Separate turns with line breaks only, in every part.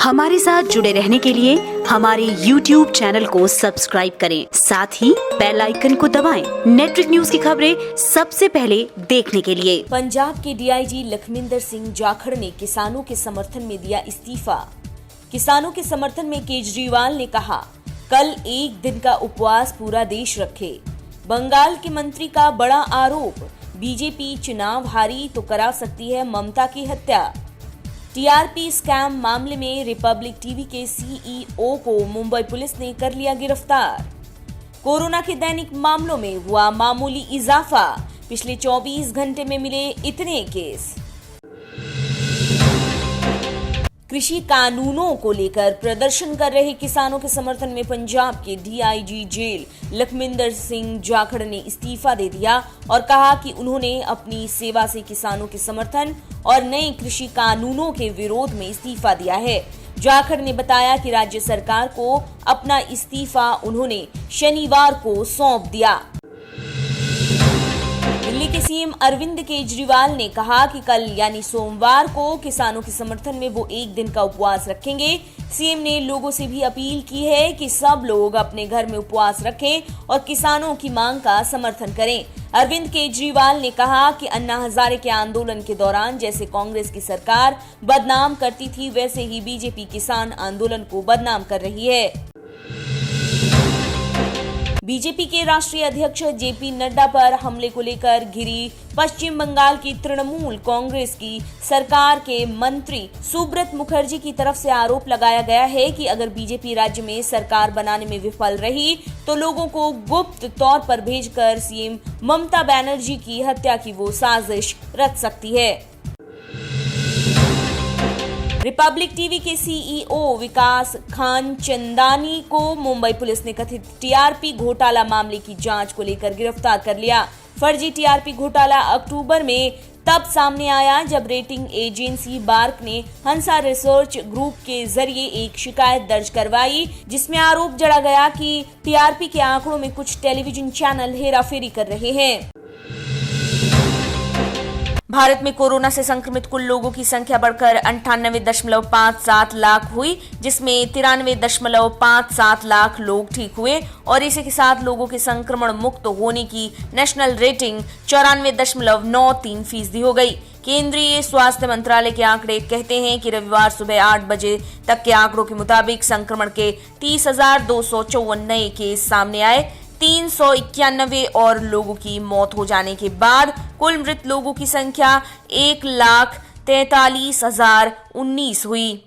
हमारे साथ जुड़े रहने के लिए हमारे YouTube चैनल को सब्सक्राइब करें, साथ ही बेल आइकन को दबाएं। नेटवर्क न्यूज की खबरें सबसे पहले देखने के लिए।
पंजाब के डीआईजी लखविंदर सिंह जाखड़ ने किसानों के समर्थन में दिया इस्तीफा। किसानों के समर्थन में केजरीवाल ने कहा, कल एक दिन का उपवास पूरा देश रखे। बंगाल के मंत्री का बड़ा आरोप, बीजेपी चुनाव हारी तो करा सकती है ममता की हत्या। टीआरपी स्कैम मामले में रिपब्लिक टीवी के सीईओ को मुंबई पुलिस ने कर लिया गिरफ्तार। कोरोना के दैनिक मामलों में हुआ मामूली इजाफा, पिछले 24 घंटे में मिले इतने केस। कृषि कानूनों को लेकर प्रदर्शन कर रहे किसानों के समर्थन में पंजाब के डीआईजी जेल लखविंदर सिंह जाखड़ ने इस्तीफा दे दिया और कहा कि उन्होंने अपनी सेवा से किसानों के समर्थन और नए कृषि कानूनों के विरोध में इस्तीफा दिया है। जाखड़ ने बताया कि राज्य सरकार को अपना इस्तीफा उन्होंने शनिवार को सौंप दिया। दिल्ली के सीएम अरविंद केजरीवाल ने कहा कि कल यानी सोमवार को किसानों के समर्थन में वो एक दिन का उपवास रखेंगे। सीएम ने लोगों से भी अपील की है कि सब लोग अपने घर में उपवास रखें और किसानों की मांग का समर्थन करें। अरविंद केजरीवाल ने कहा कि अन्ना हजारे के आंदोलन के दौरान जैसे कांग्रेस की सरकार बदनाम करती थी, वैसे ही बीजेपी किसान आंदोलन को बदनाम कर रही है। बीजेपी के राष्ट्रीय अध्यक्ष जेपी नड्डा पर हमले को लेकर घिरी पश्चिम बंगाल की तृणमूल कांग्रेस की सरकार के मंत्री सुब्रत मुखर्जी की तरफ से आरोप लगाया गया है कि अगर बीजेपी राज्य में सरकार बनाने में विफल रही तो लोगों को गुप्त तौर पर भेजकर सीएम ममता बनर्जी की हत्या की वो साजिश रच सकती है। रिपब्लिक टीवी के सीईओ विकास खानचंदानी को मुंबई पुलिस ने कथित टीआरपी घोटाला मामले की जांच को लेकर गिरफ्तार कर लिया। फर्जी टीआरपी घोटाला अक्टूबर में तब सामने आया जब रेटिंग एजेंसी बार्क ने हंसा रिसर्च ग्रुप के जरिए एक शिकायत दर्ज करवाई, जिसमें आरोप जड़ा गया कि टीआरपी के आंकड़ों में कुछ टेलीविजन चैनल हेराफेरी कर रहे हैं। भारत में कोरोना से संक्रमित कुल लोगों की संख्या बढ़कर 98.57 लाख हुई, जिसमें 93.57 लाख लोग ठीक हुए और इसी के साथ लोगों के संक्रमण मुक्त होने की नेशनल रेटिंग 94.93% हो गई। केंद्रीय स्वास्थ्य मंत्रालय के आंकड़े कहते हैं कि रविवार सुबह 8 बजे तक के आंकड़ों के मुताबिक संक्रमण के 30,254 नए केस सामने आए। 391 और लोगों की मौत हो जाने के बाद कुल मृत लोगों की संख्या 1,43,019 हुई।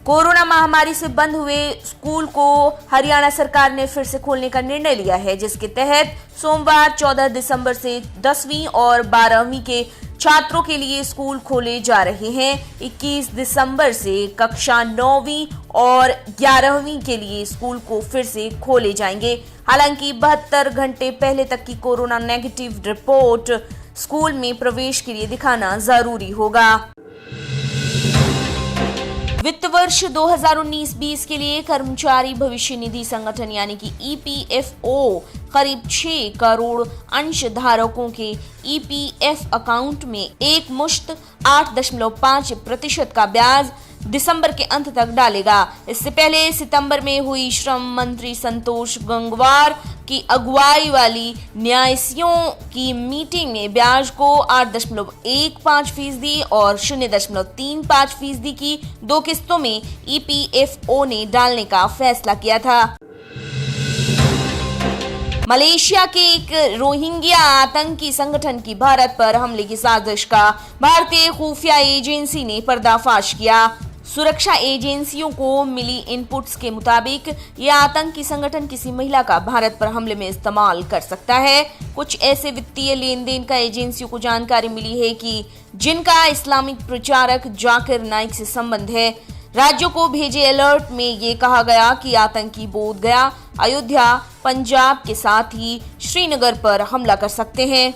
कोरोना महामारी से बंद हुए स्कूल को हरियाणा सरकार ने फिर से खोलने का निर्णय लिया है, जिसके तहत सोमवार 14 दिसंबर से 10वीं और 12वीं के छात्रों के लिए स्कूल खोले जा रहे हैं। 21 दिसंबर से कक्षा 9वीं और 11वीं के लिए स्कूल को फिर से खोले जाएंगे। हालांकि 72 घंटे पहले तक की कोरोना नेगेटिव रिपोर्ट स्कूल में प्रवेश के लिए दिखाना जरूरी होगा। वित्त वर्ष 2019-20 के लिए कर्मचारी भविष्य निधि संगठन यानी कि ईपीएफओ करीब 6 करोड़ अंशधारकों के ईपीएफ अकाउंट में एक मुश्त 8.5% का ब्याज दिसंबर के अंत तक डालेगा। इससे पहले सितंबर में हुई श्रम मंत्री संतोष गंगवार की अगुवाई वाली न्यासियों की मीटिंग में ब्याज को 8.15% और 0.35% की 2 किस्तों में ईपीएफओ ने डालने का फैसला किया था। मलेशिया के एक रोहिंग्या आतंकी संगठन की भारत पर हमले की साजिश का भारतीय खुफिया एजेंसी ने पर्दाफाश किया। सुरक्षा एजेंसियों को मिली इनपुट्स के मुताबिक यह आतंकी संगठन किसी महिला का भारत पर हमले में इस्तेमाल कर सकता है। कुछ ऐसे वित्तीय लेन देन का एजेंसियों को जानकारी मिली है कि जिनका इस्लामिक प्रचारक जाकिर नाइक से संबंध है। राज्यों को भेजे अलर्ट में ये कहा गया कि आतंकी बोध गया, अयोध्या, पंजाब के साथ ही श्रीनगर पर हमला कर सकते हैं।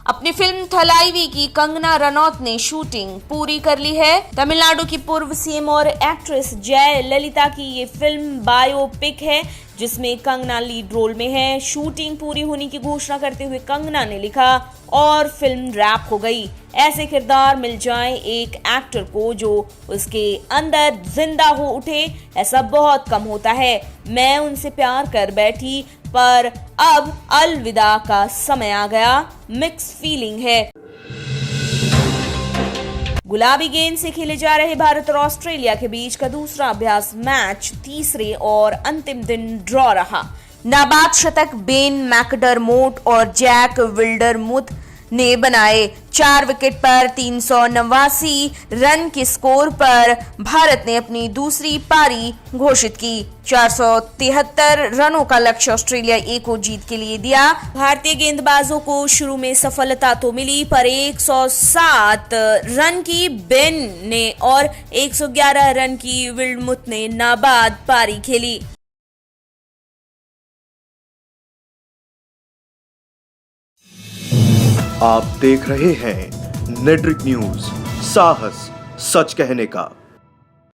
अपनी फिल्म थलाइवी की कंगना रनौत ने शूटिंग पूरी कर ली है। तमिलनाडु की पूर्व सीएम और एक्ट्रेस जय ललिता की ये फिल्म बायोपिक है, जिसमें कंगना लीड रोल में है। शूटिंग पूरी होने की घोषणा करते हुए कंगना ने लिखा, और फिल्म रैप हो गई। ऐसे किरदार मिल जाएं एक एक्टर को जो उसके अंदर जिंदा हो उठे, ऐसा बहुत कम होता है। मैं उनसे प्यार कर बैठी, पर अब अलविदा का समय आ गया। मिक्स फीलिंग है। गुलाबी गेंद से खेले जा रहे भारत और ऑस्ट्रेलिया के बीच का दूसरा अभ्यास मैच तीसरे और अंतिम दिन ड्रॉ रहा। नाबाद शतक बेन मैकडरमोट और जैक विल्डरमुथ ने बनाए। 4 विकेट पर 389 रन के स्कोर पर भारत ने अपनी दूसरी पारी घोषित की। 473 रनों का लक्ष्य ऑस्ट्रेलिया ए को जीत के लिए दिया। भारतीय गेंदबाजों को शुरू में सफलता तो मिली, पर 107 रन की बेन ने और 111 रन की विल्डरमुथ ने नाबाद पारी खेली।
आप देख रहे हैं नेट्रिक न्यूज, साहस सच कहने का।